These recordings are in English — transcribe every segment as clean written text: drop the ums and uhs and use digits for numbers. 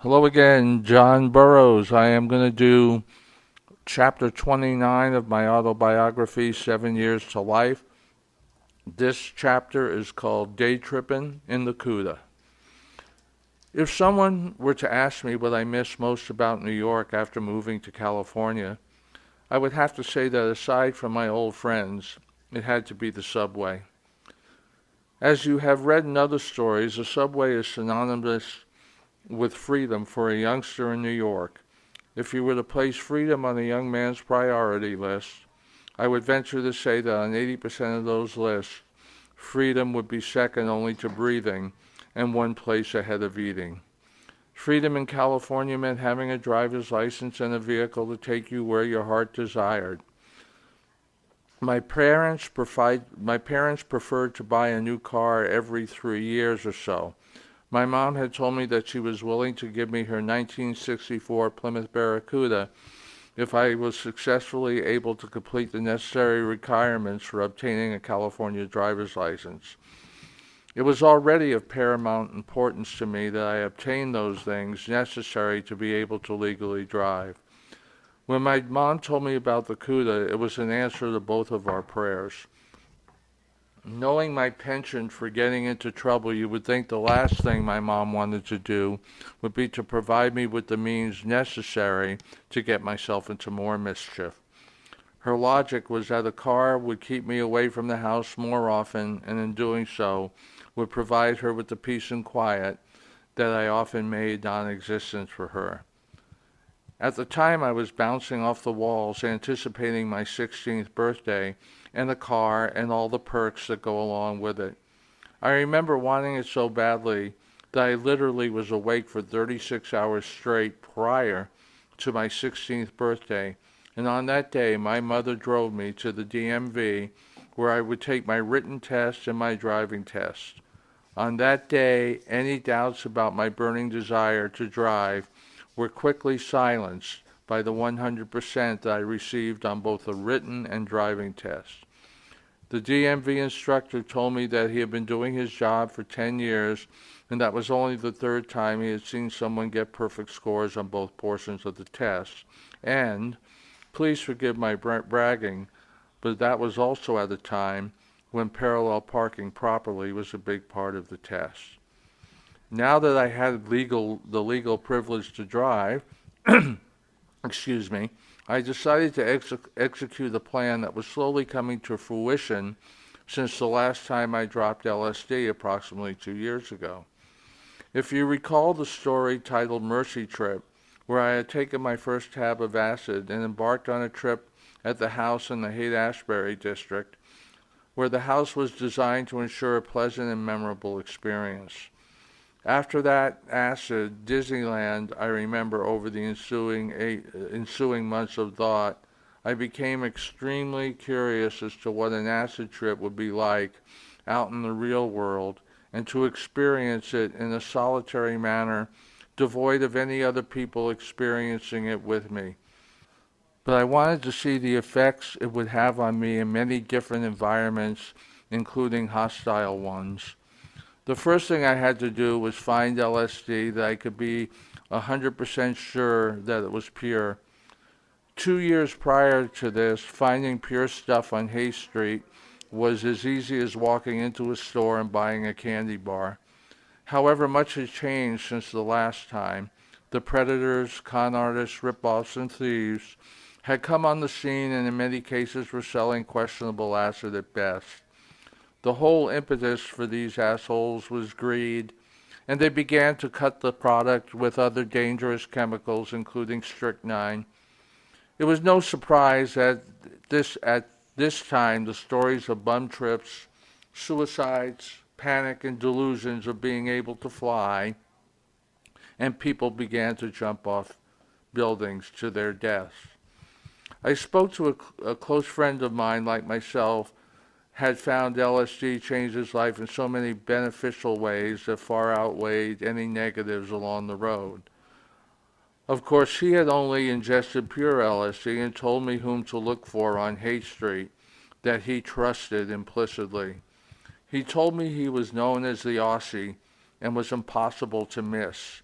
Hello again, John Burroughs. I am going to do chapter 29 of my autobiography, 7 Years to Life. This chapter is called Day Trippin' in the Cuda. If someone were to ask me what I miss most about New York after moving to California, I would have to say that aside from my old friends, it had to be the subway. As you have read in other stories, the subway is synonymous with freedom for a youngster in New York. If you were to place freedom on a young man's priority list, I would venture to say that on 80% of those lists, freedom would be second only to breathing and one place ahead of eating. Freedom in California meant having a driver's license and a vehicle to take you where your heart desired. My parents preferred to buy a new car every 3 years or so. My mom had told me that she was willing to give me her 1964 Plymouth Barracuda if I was successfully able to complete the necessary requirements for obtaining a California driver's license. It was already of paramount importance to me that I obtain those things necessary to be able to legally drive. When my mom told me about the Cuda, it was an answer to both of our prayers. Knowing my penchant for getting into trouble, you would think the last thing my mom wanted to do would be to provide me with the means necessary to get myself into more mischief. Her logic was that a car would keep me away from the house more often, and in doing so, would provide her with the peace and quiet that I often made non-existent for her. At the time, I was bouncing off the walls, anticipating my 16th birthday and the car and all the perks that go along with it. I remember wanting it so badly that I literally was awake for 36 hours straight prior to my 16th birthday, and on that day, my mother drove me to the DMV where I would take my written test and my driving test. On that day, any doubts about my burning desire to drive were quickly silenced by the 100% that I received on both the written and driving tests. The DMV instructor told me that he had been doing his job for 10 years, and that was only the third time he had seen someone get perfect scores on both portions of the test. And, please forgive my bragging, but that was also at a time when parallel parking properly was a big part of the test. Now that I had the legal privilege to drive, excuse me, I decided to execute a plan that was slowly coming to fruition since the last time I dropped LSD approximately 2 years ago. If you recall the story titled Mercy Trip, where I had taken my first tab of acid and embarked on a trip at the house in the Haight-Ashbury district, where the house was designed to ensure a pleasant and memorable experience. After that acid, Disneyland, I remember over the ensuing months of thought, I became extremely curious as to what an acid trip would be like out in the real world, and to experience it in a solitary manner, devoid of any other people experiencing it with me. But I wanted to see the effects it would have on me in many different environments, including hostile ones. The first thing I had to do was find LSD that I could be 100% sure that it was pure. 2 years prior to this, finding pure stuff on Hay Street was as easy as walking into a store and buying a candy bar. However, much has changed since the last time. The predators, con artists, rip-offs, and thieves had come on the scene and in many cases were selling questionable acid at best. The whole impetus for these assholes was greed, and they began to cut the product with other dangerous chemicals, including strychnine. It was no surprise that at this time the stories of bum trips, suicides, panic, and delusions of being able to fly, and people began to jump off buildings to their deaths. I spoke to a close friend of mine like myself had found LSD changed his life in so many beneficial ways that far outweighed any negatives along the road. Of course, he had only ingested pure LSD and told me whom to look for on Haight Street that he trusted implicitly. He told me he was known as the Aussie and was impossible to miss.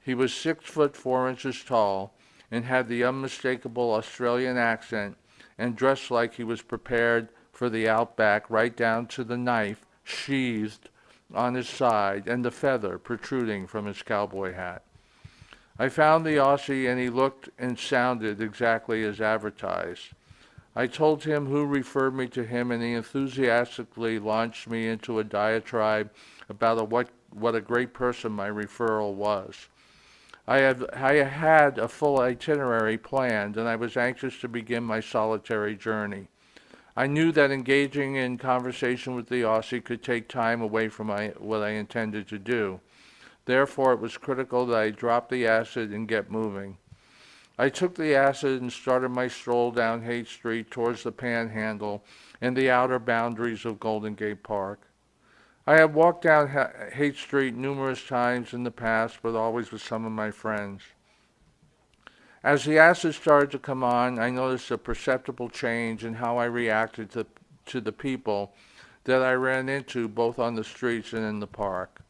He was 6 foot 4 inches tall and had the unmistakable Australian accent and dressed like he was prepared for the outback right down to the knife sheathed on his side and the feather protruding from his cowboy hat. I found the Aussie and he looked and sounded exactly as advertised. I told him who referred me to him and he enthusiastically launched me into a diatribe about what a great person my referral was. I had a full itinerary planned and I was anxious to begin my solitary journey. I knew that engaging in conversation with the Aussie could take time away from what I intended to do. Therefore, it was critical that I drop the acid and get moving. I took the acid and started my stroll down Haight Street towards the Panhandle and the outer boundaries of Golden Gate Park. I had walked down Haight Street numerous times in the past, but always with some of my friends. As the acid started to come on, I noticed a perceptible change in how I reacted to the people that I ran into both on the streets and in the park.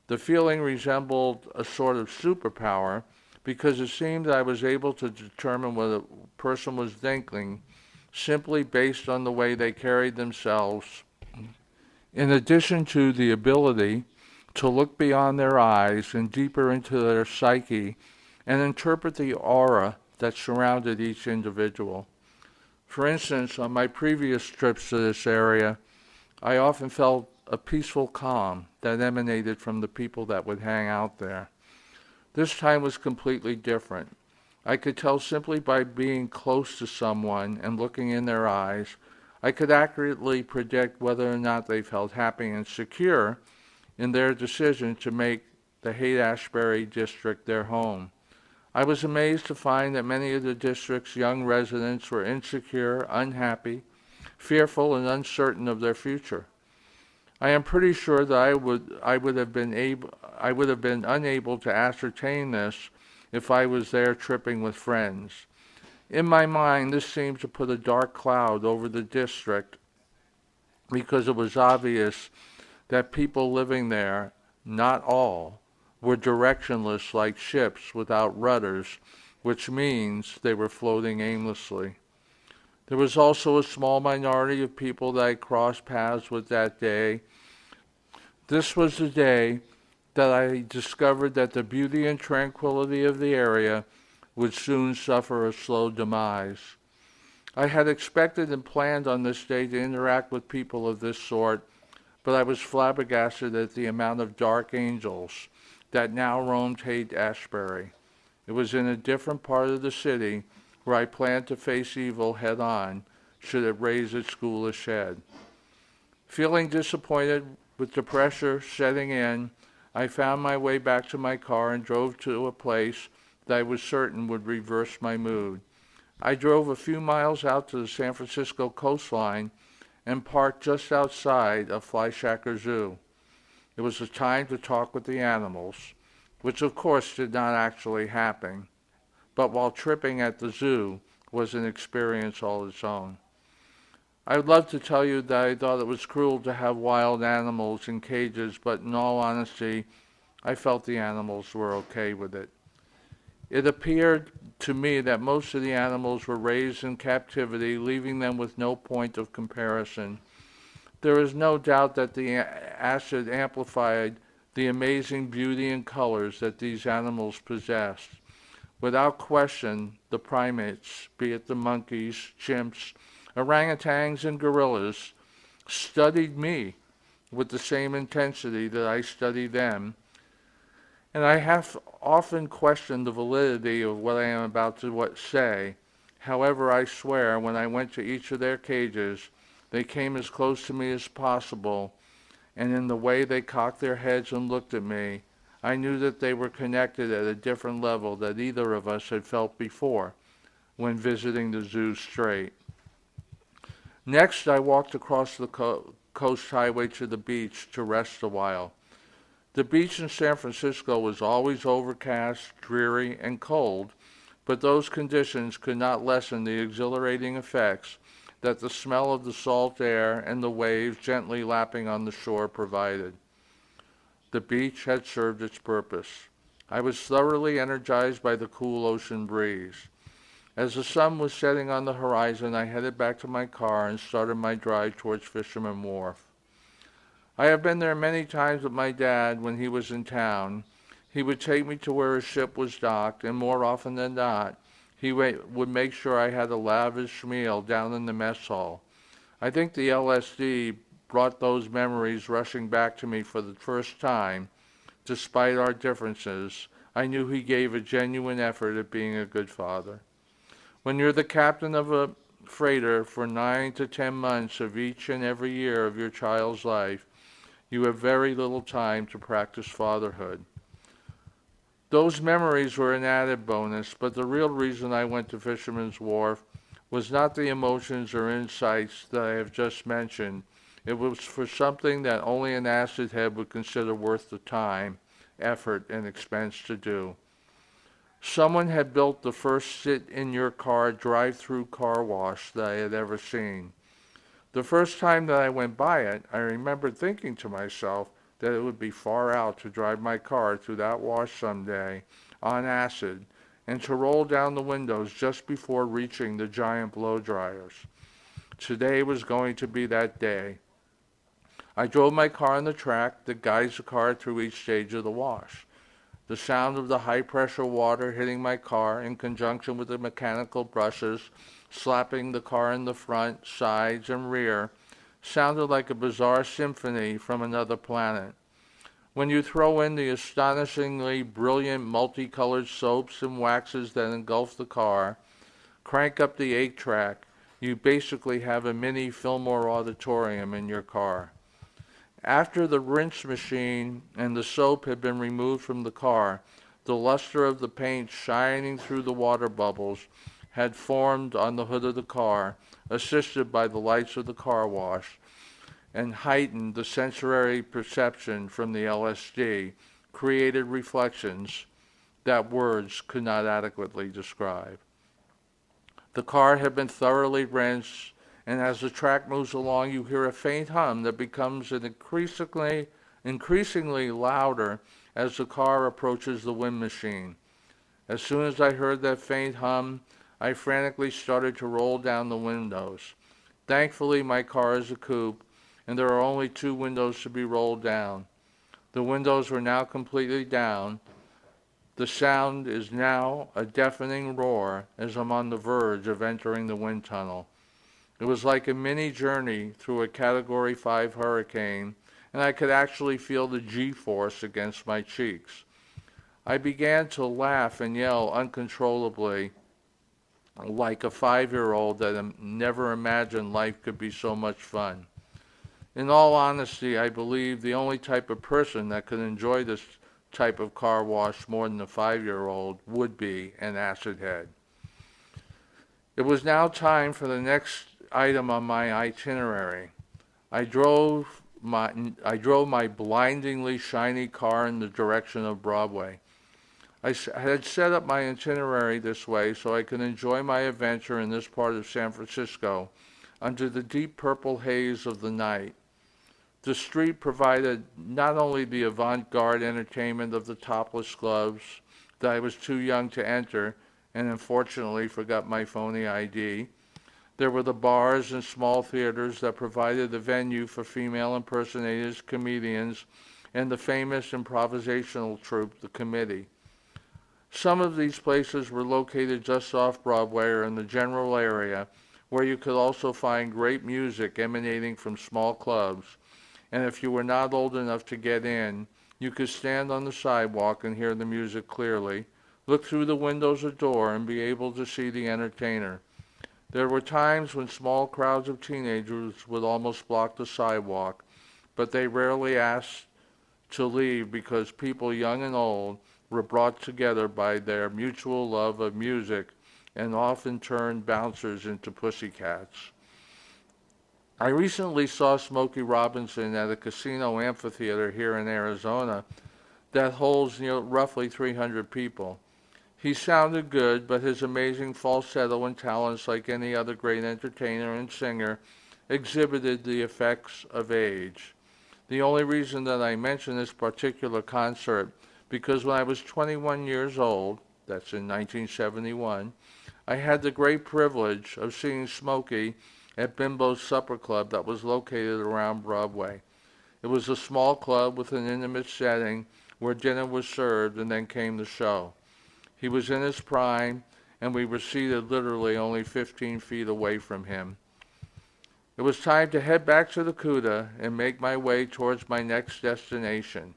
The feeling resembled a sort of superpower because it seemed that I was able to determine what a person was thinking simply based on the way they carried themselves, in addition to the ability to look beyond their eyes and deeper into their psyche and interpret the aura that surrounded each individual. For instance, on my previous trips to this area, I often felt a peaceful calm that emanated from the people that would hang out there. This time was completely different. I could tell simply by being close to someone and looking in their eyes. I could accurately predict whether or not they felt happy and secure in their decision to make the Haight-Ashbury district their home. I was amazed to find that many of the district's young residents were insecure, unhappy, fearful, and uncertain of their future. I am pretty sure that I would have been unable to ascertain this if I was there tripping with friends. In my mind, this seemed to put a dark cloud over the district because it was obvious that people living there, not all, were directionless like ships without rudders, which means they were floating aimlessly. There was also a small minority of people that I crossed paths with that day. This was the day that I discovered that the beauty and tranquility of the area would soon suffer a slow demise. I had expected and planned on this day to interact with people of this sort, but I was flabbergasted at the amount of dark angels that now roamed Haight-Ashbury. It was in a different part of the city where I planned to face evil head on, should it raise its ghoulish head. Feeling disappointed with the pressure setting in, I found my way back to my car and drove to a place that I was certain would reverse my mood. I drove a few miles out to the San Francisco coastline and parked just outside of Fleischacker Zoo. It was a time to talk with the animals, which of course did not actually happen, but while tripping at the zoo was an experience all its own. I would love to tell you that I thought it was cruel to have wild animals in cages, but in all honesty, I felt the animals were okay with it. It appeared to me that most of the animals were raised in captivity, leaving them with no point of comparison. There is no doubt that the acid amplified the amazing beauty and colors that these animals possessed. Without question, the primates, be it the monkeys, chimps, orangutans, and gorillas, studied me with the same intensity that I study them, and I have often questioned the validity of what I am about to say. However, I swear when I went to each of their cages, they came as close to me as possible, and in the way they cocked their heads and looked at me, I knew that they were connected at a different level that either of us had felt before when visiting the zoo straight. Next, I walked across the coast highway to the beach to rest a while. The beach in San Francisco was always overcast, dreary, and cold, but those conditions could not lessen the exhilarating effects that the smell of the salt air and the waves gently lapping on the shore provided. The beach had served its purpose. I was thoroughly energized by the cool ocean breeze. As the sun was setting on the horizon, I headed back to my car and started my drive towards Fisherman Wharf. I have been there many times with my dad when he was in town. He would take me to where his ship was docked, and more often than not, he would make sure I had a lavish meal down in the mess hall. I think the LSD brought those memories rushing back to me for the first time. Despite our differences, I knew he gave a genuine effort at being a good father. When you're the captain of a freighter for 9 to 10 months of each and every year of your child's life, you have very little time to practice fatherhood. Those memories were an added bonus, but the real reason I went to Fisherman's Wharf was not the emotions or insights that I have just mentioned. It was for something that only an acid head would consider worth the time, effort, and expense to do. Someone had built the first sit-in-your-car drive-through car wash that I had ever seen. The first time that I went by it, I remember thinking to myself that it would be far out to drive my car through that wash someday on acid and to roll down the windows just before reaching the giant blow dryers. Today was going to be that day. I drove my car on the track that guides the car through each stage of the wash. The sound of the high-pressure water hitting my car in conjunction with the mechanical brushes slapping the car in the front, sides, and rear sounded like a bizarre symphony from another planet. When you throw in the astonishingly brilliant multicolored soaps and waxes that engulf the car, crank up the 8-track, you basically have a mini Fillmore auditorium in your car. After the rinse machine and the soap had been removed from the car, the luster of the paint shining through the water bubbles had formed on the hood of the car, assisted by the lights of the car wash, and heightened the sensory perception from the LSD, created reflections that words could not adequately describe. The car had been thoroughly rinsed, and as the track moves along, you hear a faint hum that becomes increasingly louder as the car approaches the wind machine. As soon as I heard that faint hum, I frantically started to roll down the windows. Thankfully, my car is a coupe, and there are only 2 windows to be rolled down. The windows were now completely down. The sound is now a deafening roar as I'm on the verge of entering the wind tunnel. It was like a mini journey through a Category 5 hurricane, and I could actually feel the G-force against my cheeks. I began to laugh and yell uncontrollably, like a 5-year-old that never imagined life could be so much fun. In all honesty, I believe the only type of person that could enjoy this type of car wash more than a 5-year-old would be an acid head. It was now time for the next item on my itinerary. I drove my blindingly shiny car in the direction of Broadway. I had set up my itinerary this way so I could enjoy my adventure in this part of San Francisco under the deep purple haze of the night. The street provided not only the avant-garde entertainment of the topless clubs that I was too young to enter and unfortunately forgot my phony ID. There were the bars and small theaters that provided a venue for female impersonators, comedians, and the famous improvisational troupe, The Committee. Some of these places were located just off Broadway or in the general area, where you could also find great music emanating from small clubs. And if you were not old enough to get in, you could stand on the sidewalk and hear the music clearly, look through the windows or door, and be able to see the entertainer. There were times when small crowds of teenagers would almost block the sidewalk, but they rarely asked to leave because people young and old were brought together by their mutual love of music and often turned bouncers into pussycats. I recently saw Smokey Robinson at a casino amphitheater here in Arizona that holds roughly 300 people. He sounded good, but his amazing falsetto and talents, like any other great entertainer and singer, exhibited the effects of age. The only reason that I mention this particular concert because when I was 21 years old, that's in 1971, I had the great privilege of seeing Smokey at Bimbo's Supper Club that was located around Broadway. It was a small club with an intimate setting where dinner was served and then came the show. He was in his prime, and we were seated literally only 15 feet away from him. It was time to head back to the Cuda and make my way towards my next destination.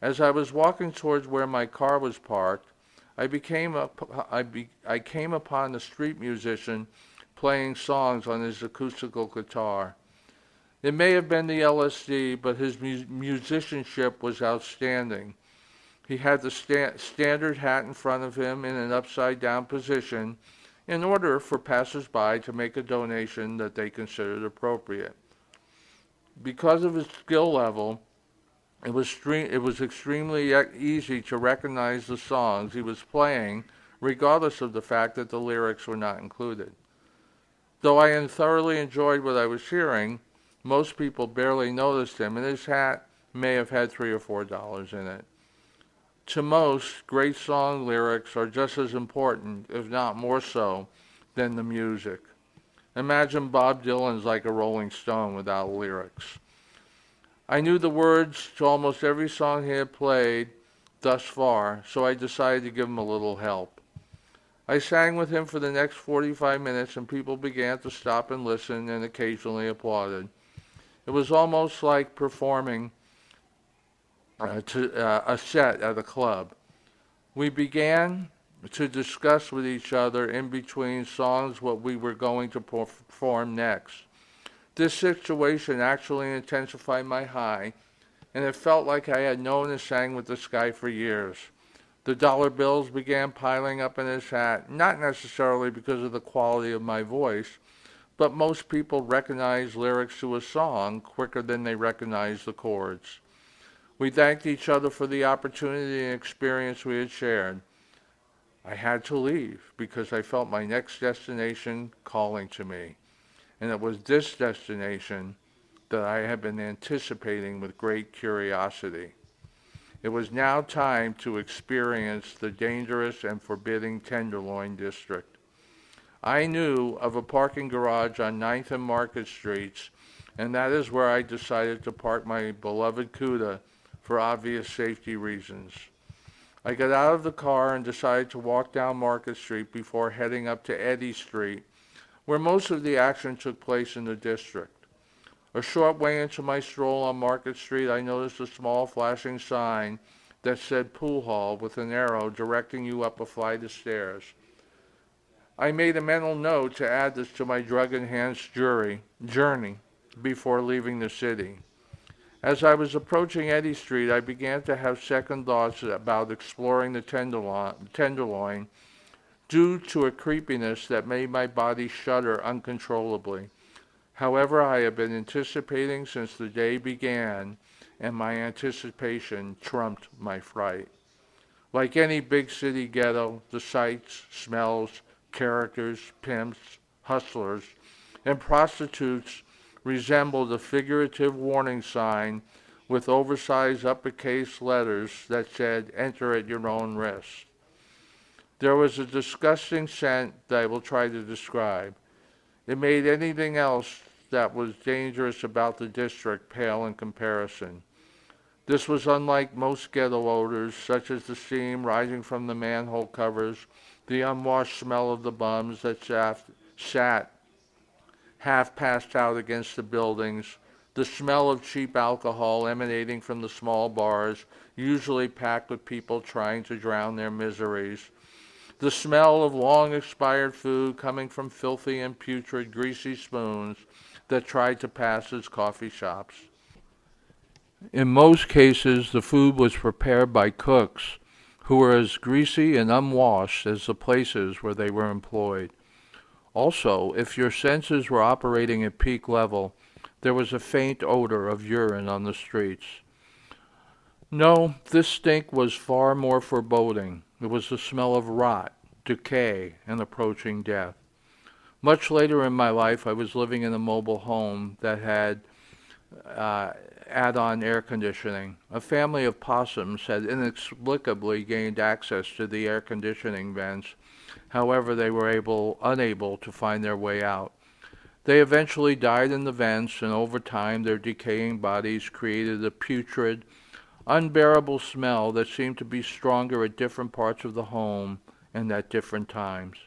As I was walking towards where my car was parked, I came upon a street musician playing songs on his acoustical guitar. It may have been the LSD, but his musicianship was outstanding. He had the standard hat in front of him in an upside-down position in order for passers-by to make a donation that they considered appropriate. Because of his skill level, it was extremely easy to recognize the songs he was playing, regardless of the fact that the lyrics were not included. Though I thoroughly enjoyed what I was hearing, most people barely noticed him, and his hat may have had $3 or $4 in it. To most, great song lyrics are just as important, if not more so, than the music. Imagine Bob Dylan's Like a Rolling Stone without lyrics. I knew the words to almost every song he had played thus far, so I decided to give him a little help. I sang with him for the next 45 minutes, and people began to stop and listen and occasionally applauded. It was almost like performing a set at a club. We began to discuss with each other in between songs what we were going to perform next. This situation actually intensified my high, and it felt like I had known and sang with this guy for years. The dollar bills began piling up in his hat, not necessarily because of the quality of my voice, but most people recognize lyrics to a song quicker than they recognize the chords. We thanked each other for the opportunity and experience we had shared. I had to leave because I felt my next destination calling to me, and it was this destination that I had been anticipating with great curiosity. It was now time to experience the dangerous and forbidding Tenderloin District. I knew of a parking garage on 9th and Market Streets, and that is where I decided to park my beloved Cuda for obvious safety reasons. I got out of the car and decided to walk down Market Street before heading up to Eddy Street, where most of the action took place in the district. A short way into my stroll on Market Street, I noticed a small flashing sign that said Pool Hall with an arrow directing you up a flight of stairs. I made a mental note to add this to my drug-enhanced journey before leaving the city. As I was approaching Eddy Street, I began to have second thoughts about exploring the Tenderloin due to a creepiness that made my body shudder uncontrollably. However, I had been anticipating since the day began, and my anticipation trumped my fright. Like any big city ghetto, the sights, smells, characters, pimps, hustlers, and prostitutes resembled a figurative warning sign with oversized uppercase letters that said, "Enter at your own risk." There was a disgusting scent that I will try to describe. It made anything else that was dangerous about the district pale in comparison. This was unlike most ghetto odors, such as the steam rising from the manhole covers, the unwashed smell of the bums that sat half passed out against the buildings, the smell of cheap alcohol emanating from the small bars, usually packed with people trying to drown their miseries, the smell of long expired food coming from filthy and putrid greasy spoons that tried to pass as coffee shops. In most cases, the food was prepared by cooks who were as greasy and unwashed as the places where they were employed. Also, if your senses were operating at peak level, there was a faint odor of urine on the streets. No, this stink was far more foreboding. It was the smell of rot, decay, and approaching death. Much later in my life, I was living in a mobile home that had add-on air conditioning. A family of possums had inexplicably gained access to the air conditioning vents. However, they were unable to find their way out. They eventually died in the vents, and over time their decaying bodies created a putrid, unbearable smell that seemed to be stronger at different parts of the home and at different times.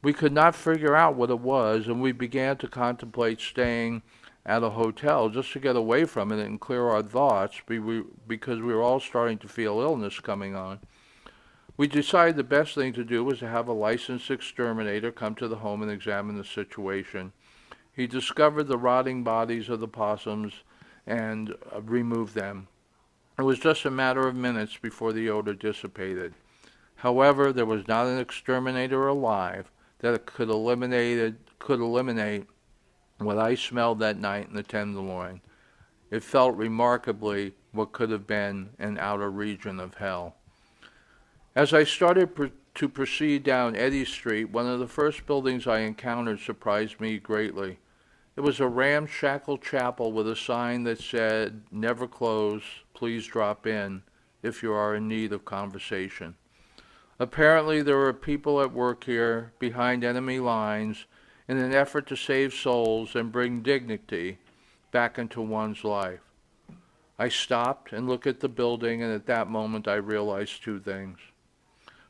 We could not figure out what it was, and we began to contemplate staying at a hotel just to get away from it and clear our thoughts because we were all starting to feel illness coming on. We decided the best thing to do was to have a licensed exterminator come to the home and examine the situation. He discovered the rotting bodies of the possums and removed them. It was just a matter of minutes before the odor dissipated. However, there was not an exterminator alive that could eliminate what I smelled that night in the Tenderloin. It felt remarkably what could have been an outer region of hell. As I started to proceed down Eddy Street, one of the first buildings I encountered surprised me greatly. It was a ramshackle chapel with a sign that said, "Never close, please drop in if you are in need of conversation." Apparently there were people at work here behind enemy lines in an effort to save souls and bring dignity back into one's life. I stopped and looked at the building, and at that moment I realized two things.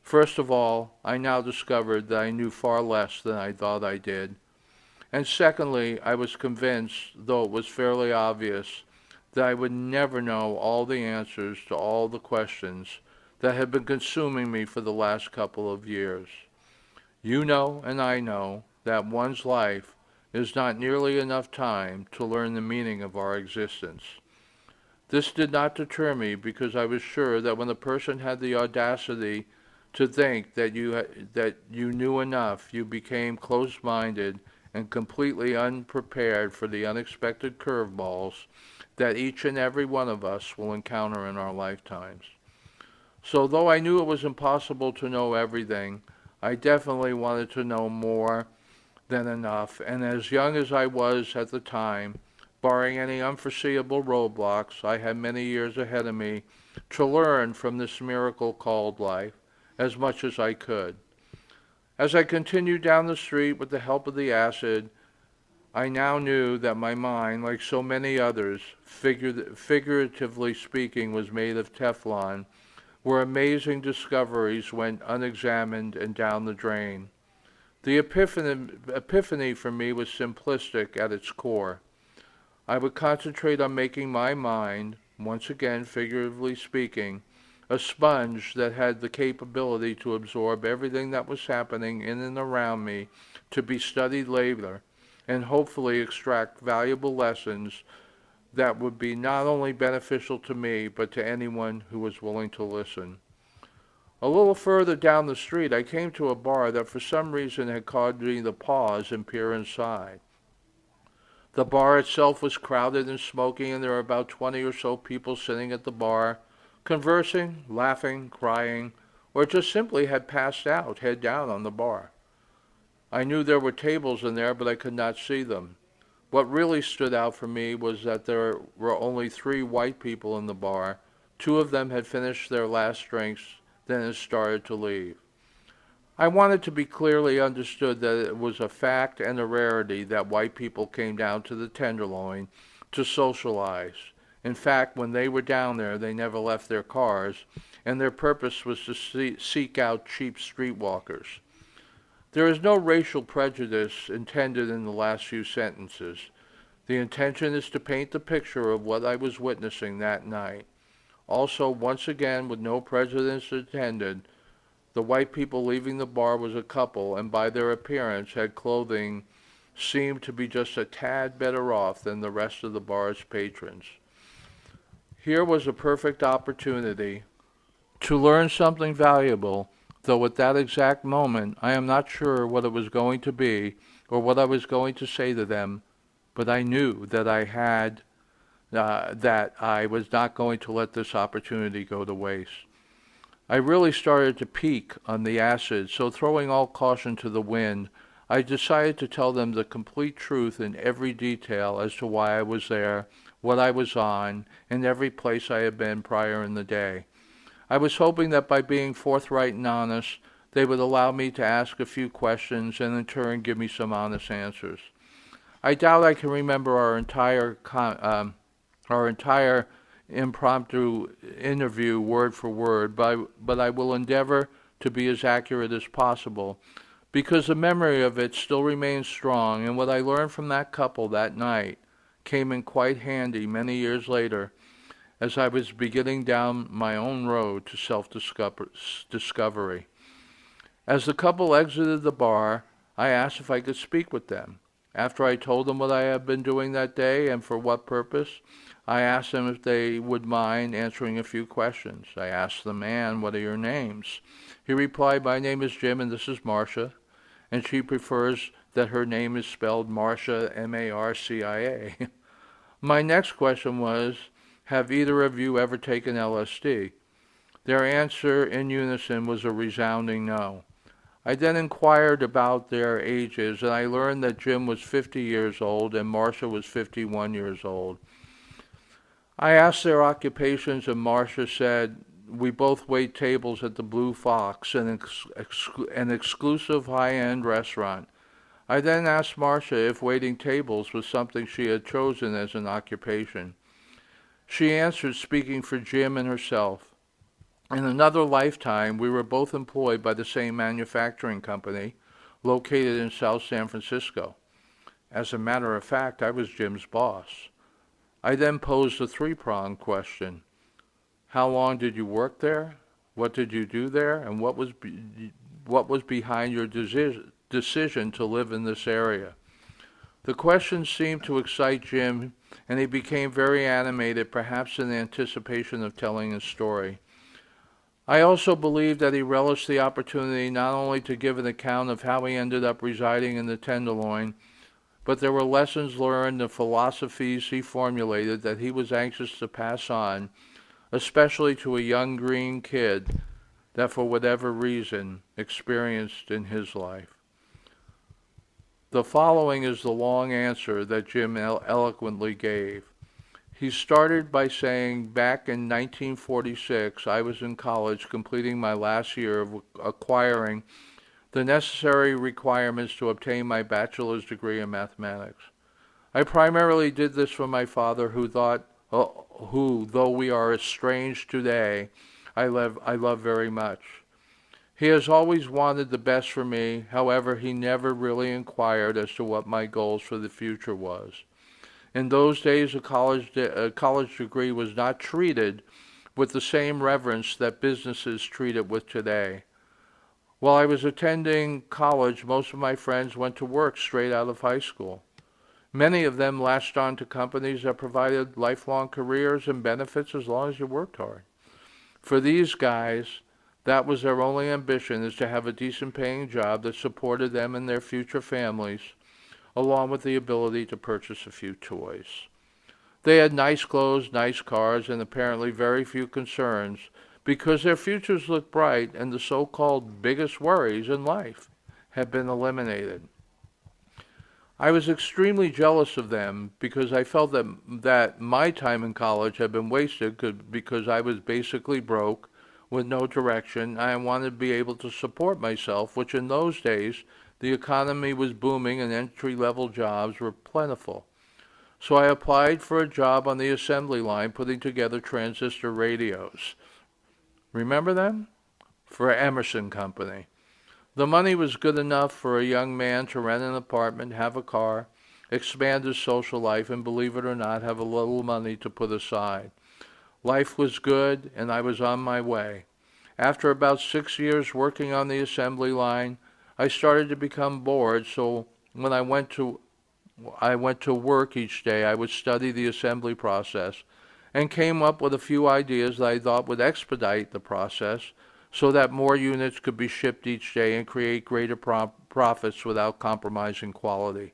First of all, I now discovered that I knew far less than I thought I did. And secondly, I was convinced, though it was fairly obvious, that I would never know all the answers to all the questions that had been consuming me for the last couple of years. You know, and I know, that one's life is not nearly enough time to learn the meaning of our existence. This did not deter me because I was sure that when a person had the audacity to think that you knew enough, you became closed-minded and completely unprepared for the unexpected curveballs that each and every one of us will encounter in our lifetimes. So though I knew it was impossible to know everything, I definitely wanted to know more than enough, and as young as I was at the time, barring any unforeseeable roadblocks, I had many years ahead of me to learn from this miracle called life, as much as I could. As I continued down the street with the help of the acid, I now knew that my mind, like so many others, figuratively speaking, was made of Teflon, where amazing discoveries went unexamined and down the drain. The epiphany for me was simplistic at its core. I would concentrate on making my mind, once again figuratively speaking, a sponge that had the capability to absorb everything that was happening in and around me to be studied later, and hopefully extract valuable lessons that would be not only beneficial to me, but to anyone who was willing to listen. A little further down the street, I came to a bar that for some reason had caused me to pause and peer inside. The bar itself was crowded and smoky, and there were about 20 or so people sitting at the bar, conversing, laughing, crying, or just simply had passed out, head down on the bar. I knew there were tables in there, but I could not see them. What really stood out for me was that there were only 3 white people in the bar. 2 of them had finished their last drinks, then had started to leave. I wanted to be clearly understood that it was a fact and a rarity that white people came down to the Tenderloin to socialize. In fact, when they were down there, they never left their cars, and their purpose was to seek out cheap streetwalkers. There is no racial prejudice intended in the last few sentences. The intention is to paint the picture of what I was witnessing that night. Also, once again, with no prejudice intended, the white people leaving the bar was a couple, and by their appearance had clothing seemed to be just a tad better off than the rest of the bar's patrons. Here was a perfect opportunity to learn something valuable, though at that exact moment I am not sure what it was going to be or what I was going to say to them, but I knew that I was not going to let this opportunity go to waste. I really started to peak on the acid, so throwing all caution to the wind, I decided to tell them the complete truth in every detail as to why I was there, what I was on, and every place I had been prior in the day. I was hoping that by being forthright and honest, they would allow me to ask a few questions and in turn give me some honest answers. I doubt I can remember our entire impromptu interview word for word, but I will endeavor to be as accurate as possible because the memory of it still remains strong, and what I learned from that couple that night came in quite handy many years later as I was beginning down my own road to self-discovery. As the couple exited the bar, I asked if I could speak with them. After I told them what I had been doing that day and for what purpose, I asked them if they would mind answering a few questions. I asked the man, "What are your names?" He replied, "My name is Jim and this is Marcia," and she prefers that her name is spelled Marcia, Marcia. My next question was, "Have either of you ever taken LSD?" Their answer in unison was a resounding no. I then inquired about their ages, and I learned that Jim was 50 years old and Marcia was 51 years old. I asked their occupations, and Marcia said, "We both wait tables at the Blue Fox, an exclusive high-end restaurant." I then asked Marcia if waiting tables was something she had chosen as an occupation. She answered, speaking for Jim and herself, "In another lifetime, we were both employed by the same manufacturing company located in South San Francisco. As a matter of fact, I was Jim's boss." I then posed a three-pronged question. How long did you work there? What did you do there? And what was behind your decision to live in this area? The questions seemed to excite Jim, and he became very animated, perhaps in anticipation of telling his story. I also believe that he relished the opportunity not only to give an account of how he ended up residing in the Tenderloin, but there were lessons learned and philosophies he formulated that he was anxious to pass on, especially to a young green kid that for whatever reason experienced in his life. The following is the long answer that Jim eloquently gave. He started by saying, "Back in 1946, I was in college completing my last year of acquiring the necessary requirements to obtain my bachelor's degree in mathematics. I primarily did this for my father, who, though we are estranged today, I love very much. He has always wanted the best for me. However, he never really inquired as to what my goals for the future was. In those days, a college degree was not treated with the same reverence that businesses treat it with today. While I was attending college, most of my friends went to work straight out of high school. Many of them latched on to companies that provided lifelong careers and benefits as long as you worked hard. For these guys, that was their only ambition, is to have a decent paying job that supported them and their future families, along with the ability to purchase a few toys. They had nice clothes, nice cars, and apparently very few concerns because their futures looked bright and the so-called biggest worries in life had been eliminated. I was extremely jealous of them because I felt that my time in college had been wasted because I was basically broke with no direction. I wanted to be able to support myself, which in those days the economy was booming and entry-level jobs were plentiful. So I applied for a job on the assembly line putting together transistor radios. Remember them? For Emerson Company. The money was good enough for a young man to rent an apartment, have a car, expand his social life, and believe it or not, have a little money to put aside. Life was good, and I was on my way. After about 6 years working on the assembly line, I started to become bored, so when I went to work each day, I would study the assembly process and came up with a few ideas that I thought would expedite the process so that more units could be shipped each day and create greater profits without compromising quality.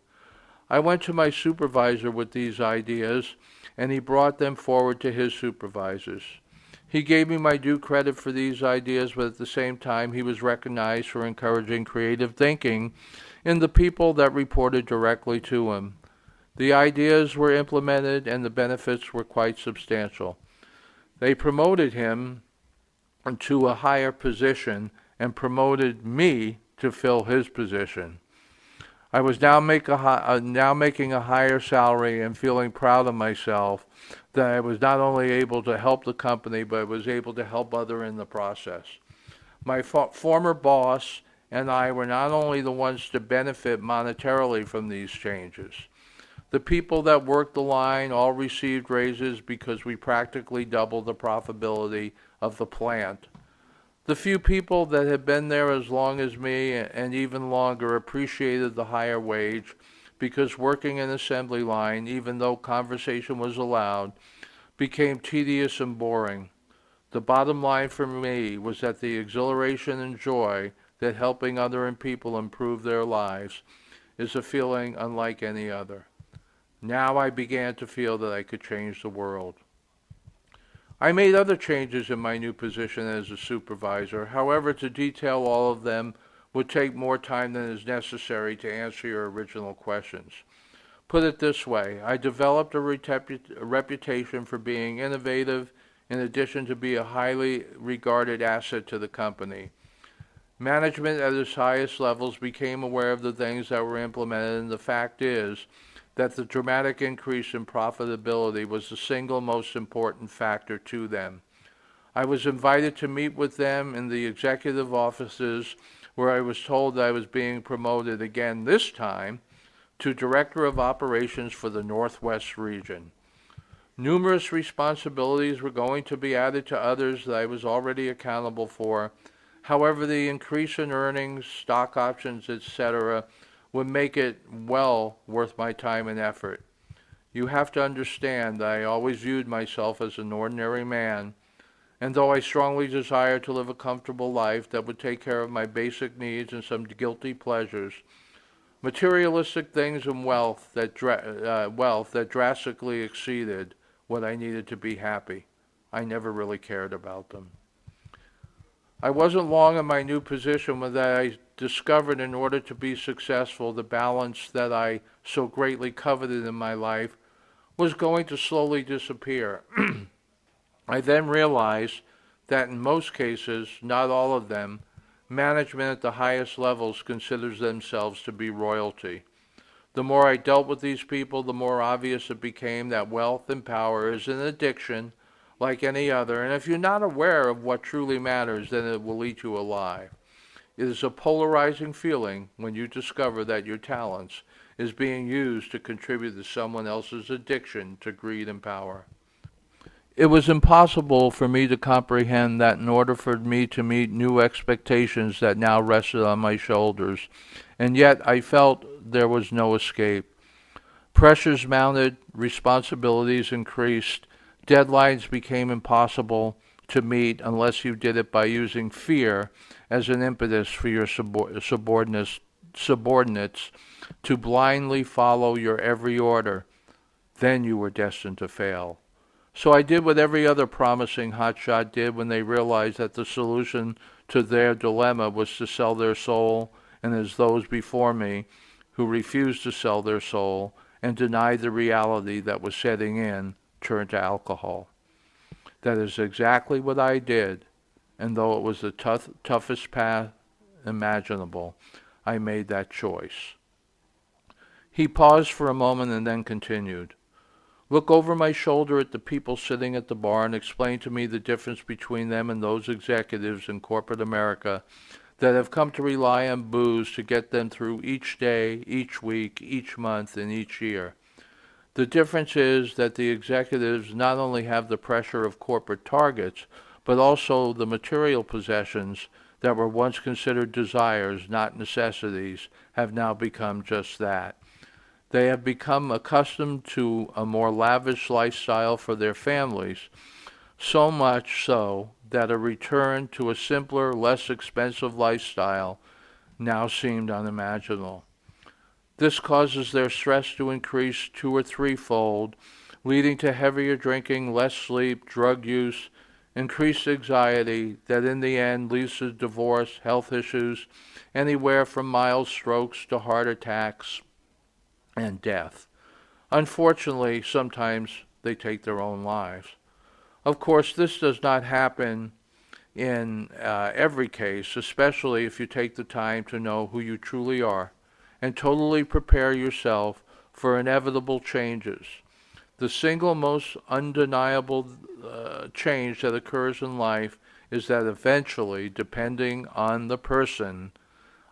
I went to my supervisor with these ideas, and he brought them forward to his supervisors. He gave me my due credit for these ideas, but at the same time he was recognized for encouraging creative thinking in the people that reported directly to him. The ideas were implemented and the benefits were quite substantial. They promoted him to a higher position and promoted me to fill his position. I was now making a higher salary and feeling proud of myself that I was not only able to help the company, but I was able to help others in the process. My former boss and I were not only the ones to benefit monetarily from these changes. The people that worked the line all received raises because we practically doubled the profitability of the plant. The few people that had been there as long as me and even longer appreciated the higher wage because working an assembly line, even though conversation was allowed, became tedious and boring. The bottom line for me was that the exhilaration and joy that helping other people improve their lives is a feeling unlike any other. Now I began to feel that I could change the world. I made other changes in my new position as a supervisor. However, to detail all of them would take more time than is necessary to answer your original questions. Put it this way, I developed a reputation for being innovative in addition to be a highly regarded asset to the company. Management at its highest levels became aware of the things that were implemented, and the fact is that the dramatic increase in profitability was the single most important factor to them. I was invited to meet with them in the executive offices where I was told that I was being promoted again this time to Director of Operations for the Northwest region. Numerous responsibilities were going to be added to others that I was already accountable for. However, the increase in earnings, stock options, etc., would make it well worth my time and effort. You have to understand that I always viewed myself as an ordinary man, and though I strongly desired to live a comfortable life that would take care of my basic needs and some guilty pleasures, materialistic things and wealth that drastically exceeded what I needed to be happy, I never really cared about them. I wasn't long in my new position when I discovered in order to be successful, the balance that I so greatly coveted in my life was going to slowly disappear. I then realized that in most cases, not all of them, management at the highest levels considers themselves to be royalty. The more I dealt with these people, the more obvious it became that wealth and power is an addiction like any other, and if you're not aware of what truly matters, then it will eat you alive. It is a polarizing feeling when you discover that your talents is being used to contribute to someone else's addiction to greed and power. It was impossible for me to comprehend that in order for me to meet new expectations that now rested on my shoulders, and yet I felt there was no escape. Pressures mounted, responsibilities increased, deadlines became impossible to meet unless you did it by using fear as an impetus for your subordinates to blindly follow your every order. Then you were destined to fail. So I did what every other promising hotshot did when they realized that the solution to their dilemma was to sell their soul, and as those before me who refused to sell their soul and denied the reality that was setting in, turned to alcohol. That is exactly what I did, and though it was the toughest path imaginable, I made that choice. He paused for a moment and then continued. Look over my shoulder at the people sitting at the bar and explain to me the difference between them and those executives in corporate America that have come to rely on booze to get them through each day, each week, each month, and each year. The difference is that the executives not only have the pressure of corporate targets, but also the material possessions that were once considered desires, not necessities, have now become just that. They have become accustomed to a more lavish lifestyle for their families, so much so that a return to a simpler, less expensive lifestyle now seemed unimaginable. This causes their stress to increase 2 or 3-fold, leading to heavier drinking, less sleep, drug use, increased anxiety that in the end leads to divorce, health issues, anywhere from mild strokes to heart attacks and death. Unfortunately, sometimes they take their own lives. Of course, this does not happen in every case, especially if you take the time to know who you truly are and totally prepare yourself for inevitable changes. The single most undeniable change that occurs in life is that eventually, depending on the person,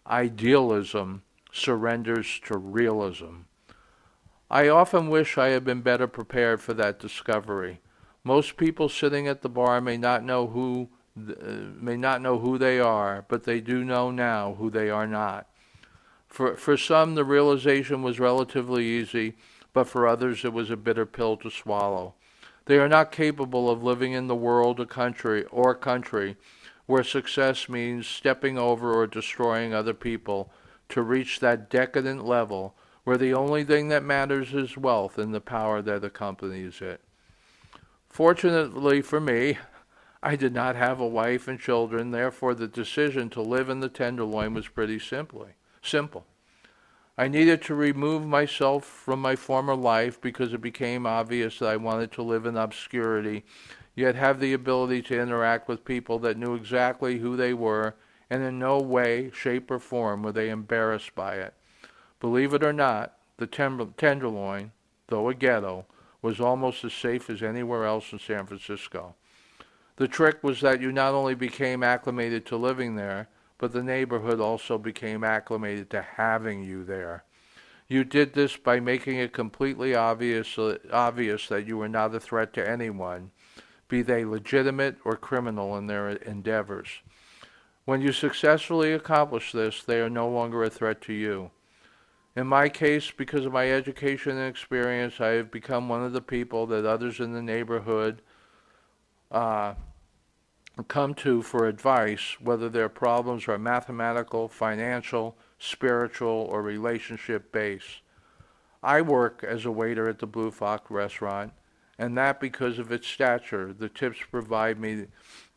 idealism surrenders to realism. I often wish I had been better prepared for that discovery. Most people sitting at the bar may not know who they are, but they do know now who they are not. For some, the realization was relatively easy, but for others, it was a bitter pill to swallow. They are not capable of living in the world or country where success means stepping over or destroying other people to reach that decadent level where the only thing that matters is wealth and the power that accompanies it. Fortunately for me, I did not have a wife and children, therefore the decision to live in the Tenderloin was pretty simple. I needed to remove myself from my former life because it became obvious that I wanted to live in obscurity, yet have the ability to interact with people that knew exactly who they were, and in no way, shape, or form were they embarrassed by it. Believe it or not, the Tenderloin, though a ghetto, was almost as safe as anywhere else in San Francisco. The trick was that you not only became acclimated to living there, but the neighborhood also became acclimated to having you there. You did this by making it completely obvious that you were not a threat to anyone, be they legitimate or criminal in their endeavors. When you successfully accomplish this, they are no longer a threat to you. In my case, because of my education and experience, I have become one of the people that others in the neighborhood come to for advice, whether their problems are mathematical, financial, spiritual, or relationship based. I work as a waiter at the Blue Fox restaurant, and that because of its stature, the tips provide me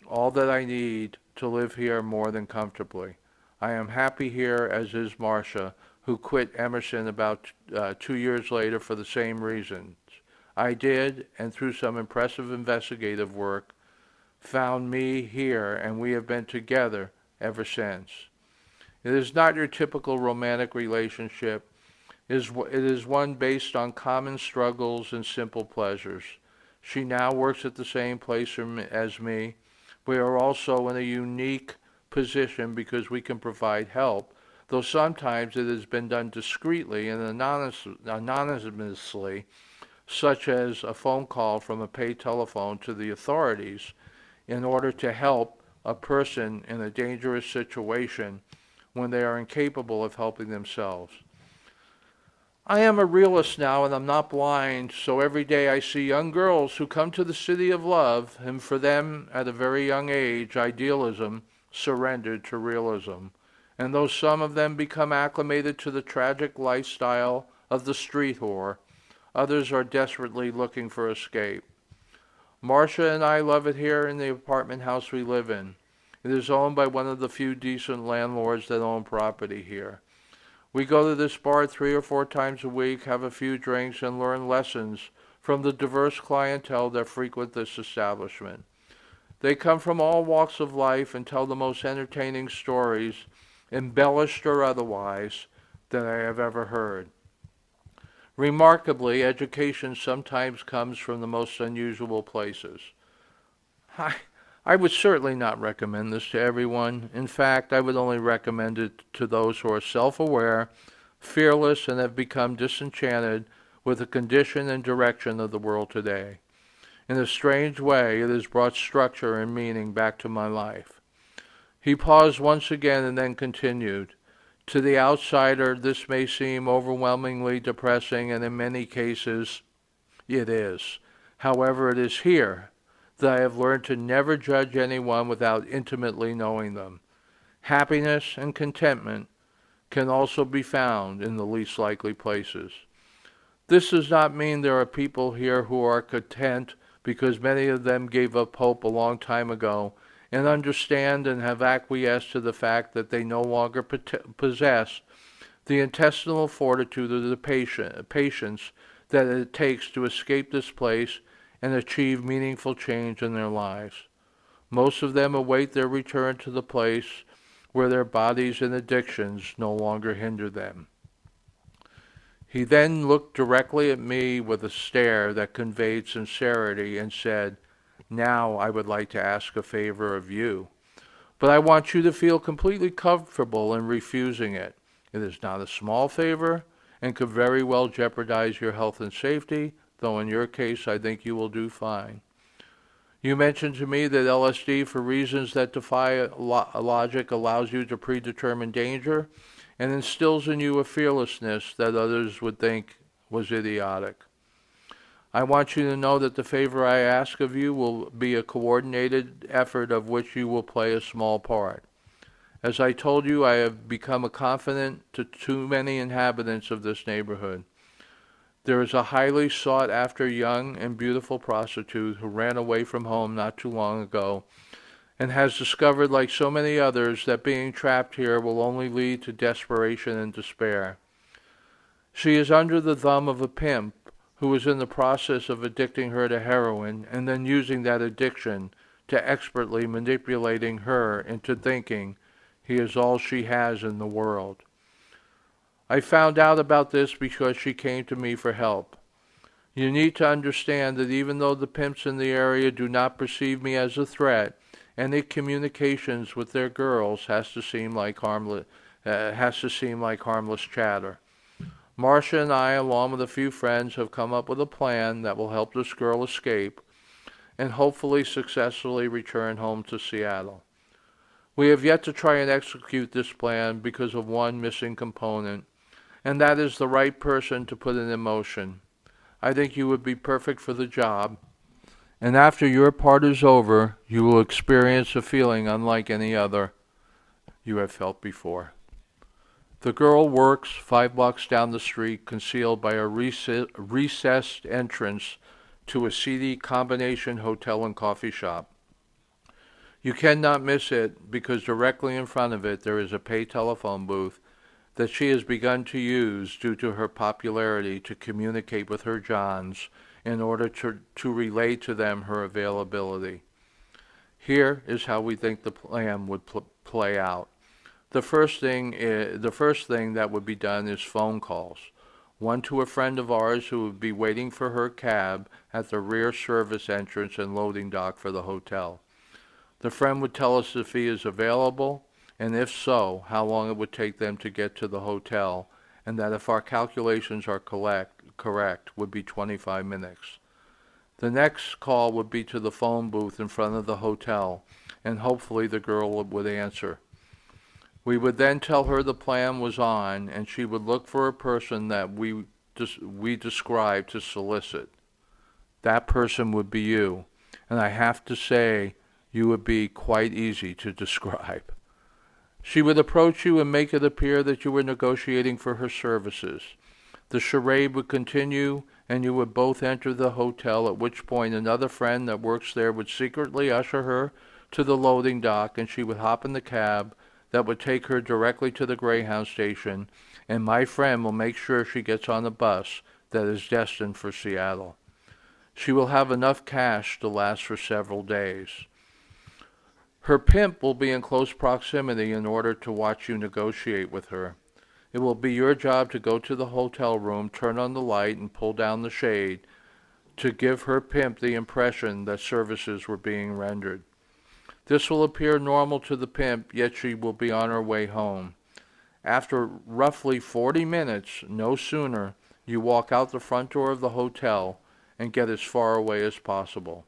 all that I need to live here more than comfortably. I am happy here, as is Marcia, who quit Emerson about 2 years later for the same reasons. I did, and through some impressive investigative work, found me here, and we have been together ever since. It is not your typical romantic relationship. It is one based on common struggles and simple pleasures. She now works at the same place as me. We are also in a unique position because we can provide help, though sometimes it has been done discreetly and anonymously, such as a phone call from a paid telephone to the authorities in order to help a person in a dangerous situation when they are incapable of helping themselves. I am a realist now and I'm not blind, so every day I see young girls who come to the city of love, and for them, at a very young age, idealism surrendered to realism. And though some of them become acclimated to the tragic lifestyle of the street whore, others are desperately looking for escape. Marcia and I love it here in the apartment house we live in. It is owned by one of the few decent landlords that own property here. We go to this bar 3 or 4 times a week, have a few drinks, and learn lessons from the diverse clientele that frequent this establishment. They come from all walks of life and tell the most entertaining stories, embellished or otherwise, that I have ever heard. Remarkably, education sometimes comes from the most unusual places. I, I would certainly not recommend this to everyone. In fact, I would only recommend it to those who are self-aware, fearless, and have become disenchanted with the condition and direction of the world today. In a strange way, it has brought structure and meaning back to my life. He paused once again and then continued. To the outsider, this may seem overwhelmingly depressing, and in many cases, it is. However, it is here that I have learned to never judge anyone without intimately knowing them. Happiness and contentment can also be found in the least likely places. This does not mean there are people here who are content, because many of them gave up hope a long time ago and understand and have acquiesced to the fact that they no longer possess the intestinal fortitude or the patience that it takes to escape this place and achieve meaningful change in their lives. Most of them await their return to the place where their bodies and addictions no longer hinder them. He then looked directly at me with a stare that conveyed sincerity and said, "Now I would like to ask a favor of you. But I want you to feel completely comfortable in refusing it. It is not a small favor and could very well jeopardize your health and safety, though in your case I think you will do fine. You mentioned to me that LSD, for reasons that defy logic, allows you to predetermine danger and instills in you a fearlessness that others would think was idiotic. I want you to know that the favor I ask of you will be a coordinated effort of which you will play a small part. As I told you, I have become a confidant to too many inhabitants of this neighborhood. There is a highly sought-after young and beautiful prostitute who ran away from home not too long ago and has discovered, like so many others, that being trapped here will only lead to desperation and despair. She is under the thumb of a pimp who is in the process of addicting her to heroin and then using that addiction to expertly manipulating her into thinking he is all she has in the world. I found out about this because she came to me for help. You need to understand that even though the pimps in the area do not perceive me as a threat, any communications with their girls has to seem like harmless chatter. Marcia and I, along with a few friends, have come up with a plan that will help this girl escape and hopefully successfully return home to Seattle. We have yet to try and execute this plan because of one missing component, and that is the right person to put it in motion. I think you would be perfect for the job, and after your part is over, you will experience a feeling unlike any other you have felt before. The girl works 5 blocks down the street, concealed by a recessed entrance to a seedy combination hotel and coffee shop. You cannot miss it because directly in front of it there is a pay telephone booth that she has begun to use due to her popularity to communicate with her Johns in order to relay to them her availability. Here is how we think the plan would play out. The first thing that would be done is phone calls. One to a friend of ours who would be waiting for her cab at the rear service entrance and loading dock for the hotel. The friend would tell us if he is available, and if so, how long it would take them to get to the hotel, and that if our calculations are correct, would be 25 minutes. The next call would be to the phone booth in front of the hotel, and hopefully the girl would answer. We would then tell her the plan was on, and she would look for a person that we described to solicit. That person would be you, and I have to say, you would be quite easy to describe. She would approach you and make it appear that you were negotiating for her services. The charade would continue, and you would both enter the hotel, at which point another friend that works there would secretly usher her to the loading dock, and she would hop in the cab that would take her directly to the Greyhound station, and my friend will make sure she gets on a bus that is destined for Seattle. She will have enough cash to last for several days. Her pimp will be in close proximity in order to watch you negotiate with her. It will be your job to go to the hotel room, turn on the light, and pull down the shade to give her pimp the impression that services were being rendered. This will appear normal to the pimp, yet she will be on her way home. After roughly 40 minutes, no sooner, you walk out the front door of the hotel and get as far away as possible.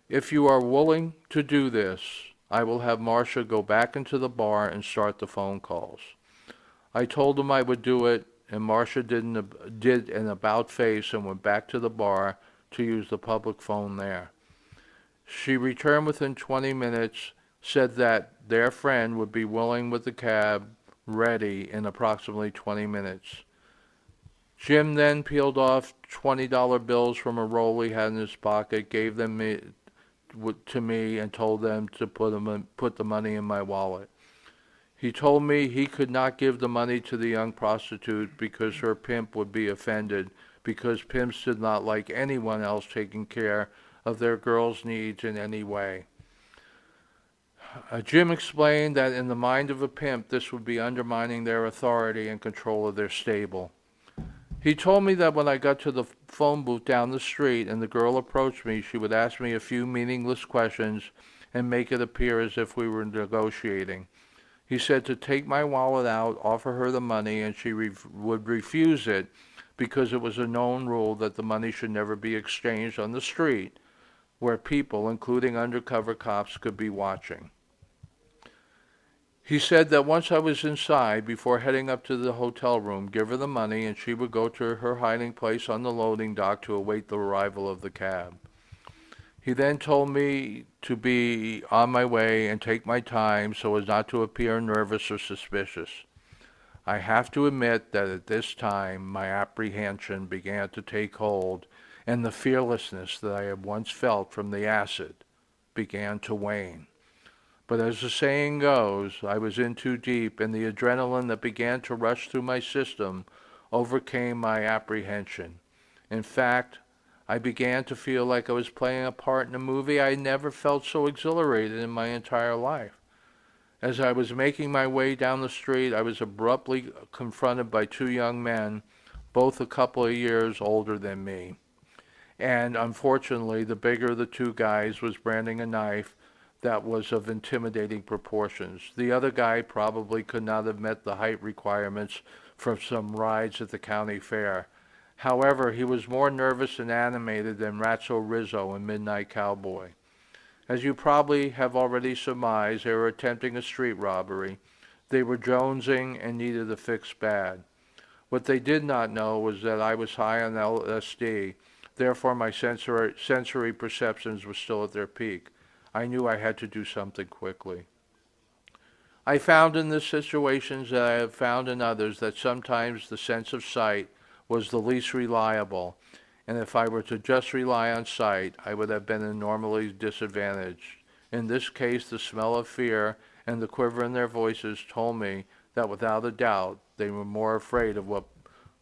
If you are willing to do this, I will have Marcia go back into the bar and start the phone calls. I told him I would do it, and Marcia did an about face and went back to the bar to use the public phone there. She returned within 20 minutes, said that their friend would be willing with the cab ready in approximately 20 minutes. Jim then peeled off $20 bills from a roll he had in his pocket, gave them to me, and told them to put the money in my wallet. He told me he could not give the money to the young prostitute because her pimp would be offended because pimps did not like anyone else taking care of their girls' needs in any way. Jim explained that in the mind of a pimp, this would be undermining their authority and control of their stable. He told me that when I got to the phone booth down the street and the girl approached me, she would ask me a few meaningless questions and make it appear as if we were negotiating. He said to take my wallet out, offer her the money, and she would refuse it because it was a known rule that the money should never be exchanged on the street where people, including undercover cops, could be watching. He said that once I was inside, before heading up to the hotel room, give her the money and she would go to her hiding place on the loading dock to await the arrival of the cab. He then told me to be on my way and take my time so as not to appear nervous or suspicious. I have to admit that at this time my apprehension began to take hold and the fearlessness that I had once felt from the acid began to wane. But as the saying goes, I was in too deep, and the adrenaline that began to rush through my system overcame my apprehension. In fact, I began to feel like I was playing a part in a movie. I never felt so exhilarated in my entire life. As I was making my way down the street, I was abruptly confronted by two young men, both a couple of years older than me. And unfortunately, the bigger of the two guys was branding a knife that was of intimidating proportions. The other guy probably could not have met the height requirements for some rides at the county fair. However, he was more nervous and animated than Ratso Rizzo in Midnight Cowboy. As you probably have already surmised, they were attempting a street robbery. They were jonesing and needed a fix bad. What they did not know was that I was high on LSD, therefore my sensory perceptions were still at their peak. I knew I had to do something quickly. I found in this situations that I have found in others that sometimes the sense of sight was the least reliable, and if I were to just rely on sight, I would have been enormously disadvantaged. In this case, the smell of fear and the quiver in their voices told me that without a doubt they were more afraid of what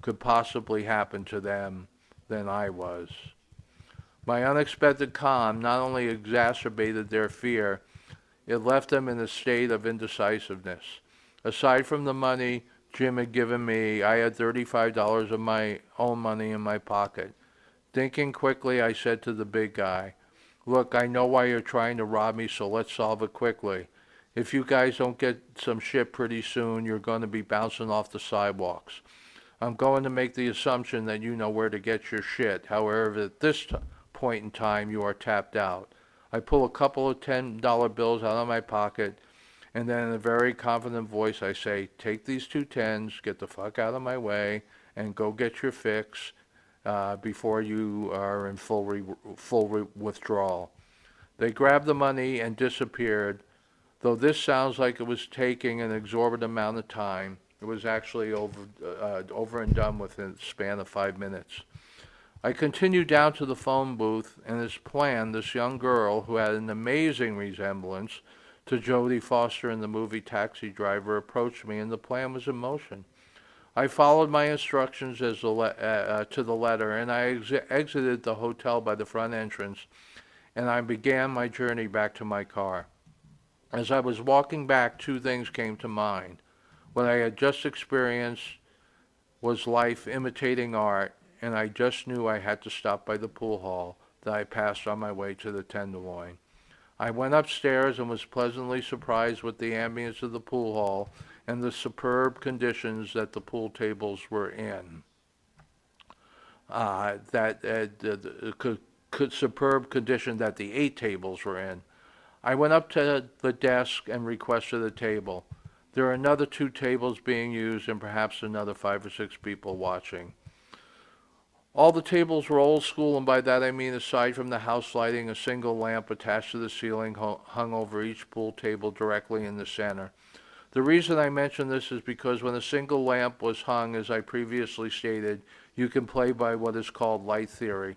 could possibly happen to them than I was. My unexpected calm not only exacerbated their fear, it left them in a state of indecisiveness. Aside from the money Jim had given me, I had $35 of my own money in my pocket. Thinking quickly, I said to the big guy, "Look, I know why you're trying to rob me, so let's solve it quickly. If you guys don't get some shit pretty soon, you're going to be bouncing off the sidewalks. I'm going to make the assumption that you know where to get your shit. However, at this point in time, you are tapped out." I pull a couple of $10 bills out of my pocket, and then in a very confident voice I say, "Take these two tens, get the fuck out of my way, and go get your fix before you are in full withdrawal." They grabbed the money and disappeared. Though this sounds like it was taking an exorbitant amount of time, it was actually over and done within the span of 5 minutes. I continued down to the phone booth, and as planned, this young girl, who had an amazing resemblance to Jodie Foster in the movie Taxi Driver, approached me, and the plan was in motion. I followed my instructions to the letter, and I exited the hotel by the front entrance, and I began my journey back to my car. As I was walking back, two things came to mind. What I had just experienced was life imitating art, and I just knew I had to stop by the pool hall that I passed on my way to the Tenderloin. I went upstairs and was pleasantly surprised with the ambience of the pool hall and the superb conditions that the pool tables were in. Superb condition that the 8 tables were in. I went up to the desk and requested a table. There are another 2 tables being used and perhaps another 5 or 6 people watching. All the tables were old school, and by that I mean aside from the house lighting, a single lamp attached to the ceiling hung over each pool table directly in the center. The reason I mention this is because when a single lamp was hung, as I previously stated, you can play by what is called light theory.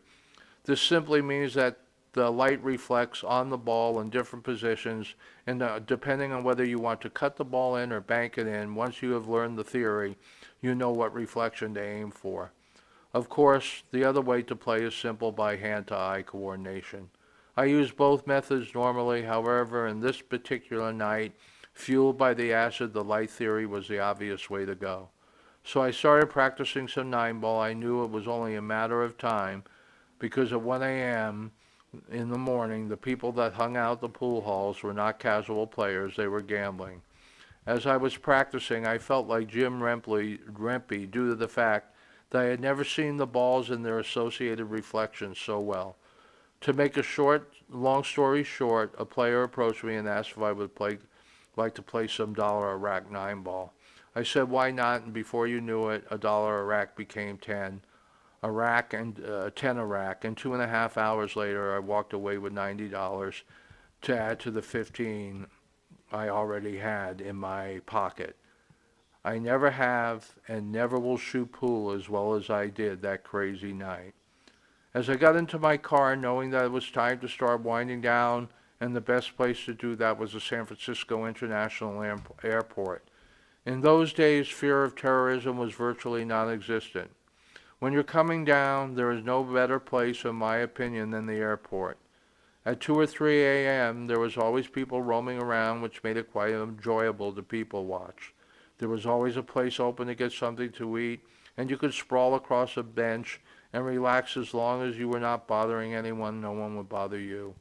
This simply means that the light reflects on the ball in different positions, and depending on whether you want to cut the ball in or bank it in, once you have learned the theory, you know what reflection to aim for. Of course, the other way to play is simple by hand-to-eye coordination. I use both methods normally, however, in this particular night, fueled by the acid, the light theory was the obvious way to go. So I started practicing some nine ball. I knew it was only a matter of time because at 1 a.m. in the morning, the people that hung out the pool halls were not casual players, they were gambling. As I was practicing, I felt like Jim Rempe due to the fact that I had never seen the balls and their associated reflections so well. To make a long story short, a player approached me and asked if I would like to play some dollar a rack nine ball. I said, why not? And before you knew it, a dollar a rack became 10 a rack and 10 a rack. And 2.5 hours later, I walked away with $90 to add to the 15 I already had in my pocket. I never have and never will shoot pool as well as I did that crazy night. As I got into my car, knowing that it was time to start winding down, and the best place to do that was the San Francisco International Airport. In those days, fear of terrorism was virtually non-existent. When you're coming down, there is no better place, in my opinion, than the airport. At 2 or 3 a.m., there was always people roaming around, which made it quite enjoyable to people watch. There was always a place open to get something to eat, and you could sprawl across a bench and relax as long as you were not bothering anyone. No one would bother you.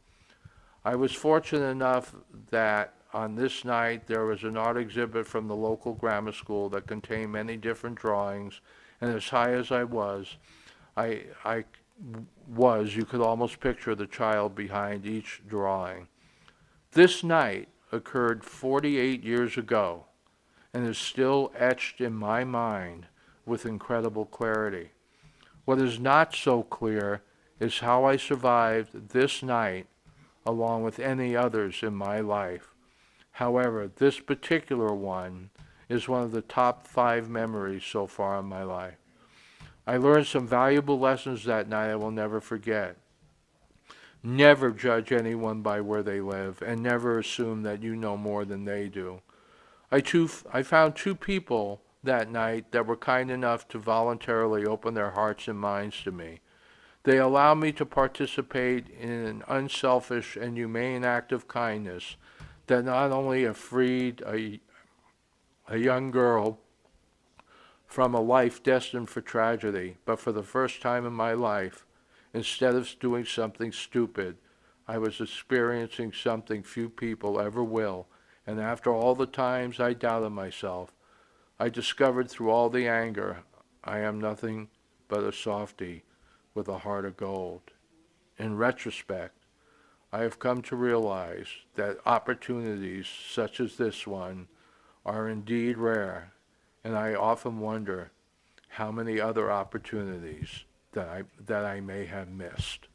I was fortunate enough that on this night there was an art exhibit from the local grammar school that contained many different drawings, and as high as I was, you could almost picture the child behind each drawing. This night occurred 48 years ago and is still etched in my mind with incredible clarity. What is not so clear is how I survived this night along with any others in my life. However, this particular one is one of the top 5 memories so far in my life. I learned some valuable lessons that night I will never forget. Never judge anyone by where they live, and never assume that you know more than they do. I found 2 people that night that were kind enough to voluntarily open their hearts and minds to me. They allowed me to participate in an unselfish and humane act of kindness that not only freed a young girl from a life destined for tragedy, but for the first time in my life, instead of doing something stupid, I was experiencing something few people ever will, and after all the times I doubted myself, I discovered through all the anger, I am nothing but a softy with a heart of gold. In retrospect, I have come to realize that opportunities such as this one are indeed rare, and I often wonder how many other opportunities that I may have missed.